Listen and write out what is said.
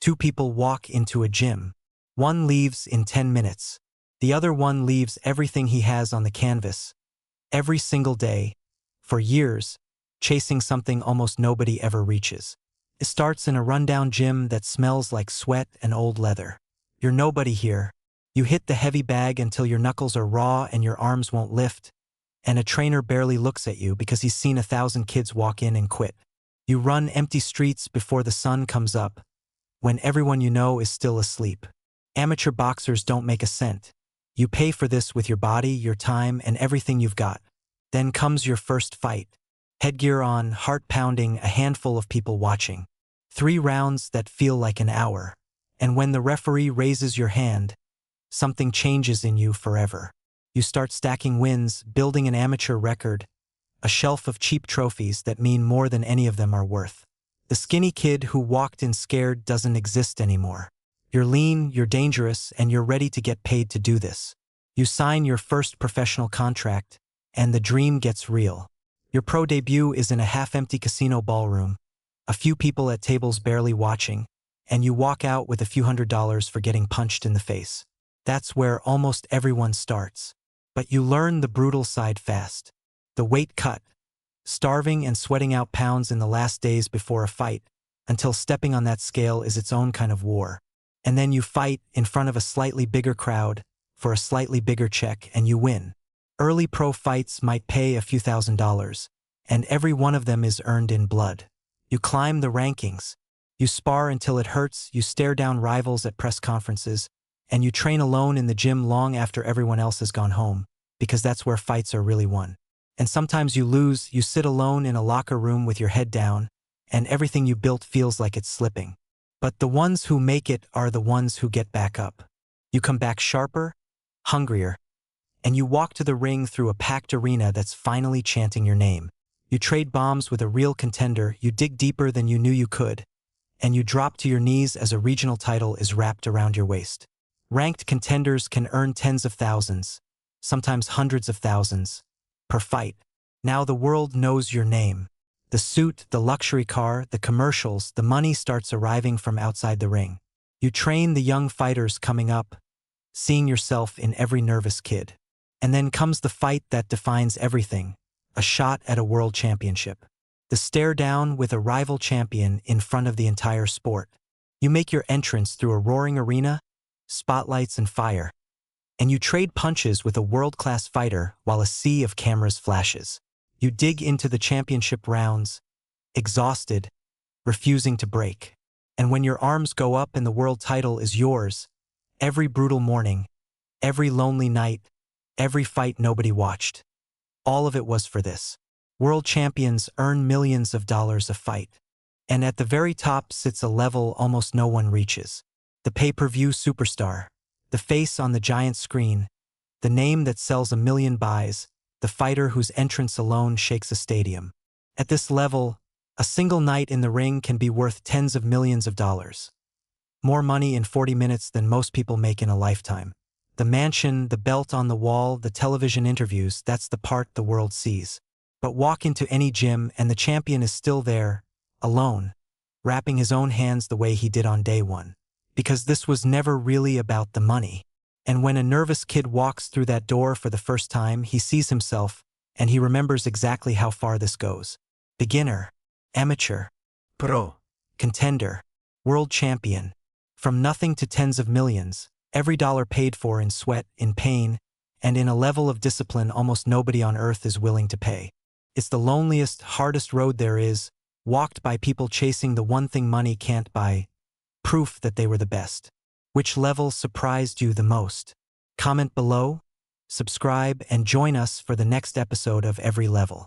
Two people walk into a gym. One leaves in 10 minutes. The other one leaves everything he has on the canvas. Every single day, for years, chasing something almost nobody ever reaches. It starts in a rundown gym that smells like sweat and old leather. You're nobody here. You hit the heavy bag until your knuckles are raw and your arms won't lift, and a trainer barely looks at you because he's seen 1,000 kids walk in and quit. You run empty streets before the sun comes up, when everyone you know is still asleep. Amateur boxers don't make a cent. You pay for this with your body, your time, and everything you've got. Then comes your first fight. Headgear on, heart pounding, a handful of people watching. 3 rounds that feel like an hour. And when the referee raises your hand, something changes in you forever. You start stacking wins, building an amateur record, a shelf of cheap trophies that mean more than any of them are worth. The skinny kid who walked in scared doesn't exist anymore. You're lean, you're dangerous, and you're ready to get paid to do this. You sign your first professional contract, and the dream gets real. Your pro debut is in a half-empty casino ballroom, a few people at tables barely watching, and you walk out with a few $100s for getting punched in the face. That's where almost everyone starts. But you learn the brutal side fast. The weight cut, starving and sweating out pounds in the last days before a fight, until stepping on that scale is its own kind of war. And then you fight in front of a slightly bigger crowd, for a slightly bigger check, and you win. Early pro fights might pay a few $1,000s, and every one of them is earned in blood. You climb the rankings. You spar until it hurts, you stare down rivals at press conferences, and you train alone in the gym long after everyone else has gone home, because that's where fights are really won. And sometimes you lose, you sit alone in a locker room with your head down, and everything you built feels like it's slipping. But the ones who make it are the ones who get back up. You come back sharper, hungrier, and you walk to the ring through a packed arena that's finally chanting your name. You trade bombs with a real contender, you dig deeper than you knew you could, and you drop to your knees as a regional title is wrapped around your waist. Ranked contenders can earn tens of thousands, sometimes hundreds of thousands, per fight. Now the world knows your name. The suit, the luxury car, the commercials, the money starts arriving from outside the ring. You train the young fighters coming up, seeing yourself in every nervous kid. And then comes the fight that defines everything, a shot at a world championship. The stare down with a rival champion in front of the entire sport. You make your entrance through a roaring arena, spotlights and fire, and you trade punches with a world-class fighter while a sea of cameras flashes. You dig into the championship rounds, exhausted, refusing to break. And when your arms go up and the world title is yours, every brutal morning, every lonely night, every fight nobody watched, all of it was for this. World champions earn millions of dollars a fight. And at the very top sits a level almost no one reaches. The pay-per-view superstar, the face on the giant screen, the name that sells 1 million buys, the fighter whose entrance alone shakes a stadium. At this level, a single night in the ring can be worth tens of millions of dollars. More money in 40 minutes than most people make in a lifetime. The mansion, the belt on the wall, the television interviews, that's the part the world sees. But walk into any gym and the champion is still there, alone, wrapping his own hands the way he did on day one. Because this was never really about the money. And when a nervous kid walks through that door for the first time, he sees himself, and he remembers exactly how far this goes. Beginner, amateur, pro, contender, world champion. From nothing to tens of millions, every dollar paid for in sweat, in pain, and in a level of discipline almost nobody on earth is willing to pay. It's the loneliest, hardest road there is, walked by people chasing the one thing money can't buy, proof that they were the best. Which level surprised you the most? Comment below, subscribe, and join us for the next episode of Every Level.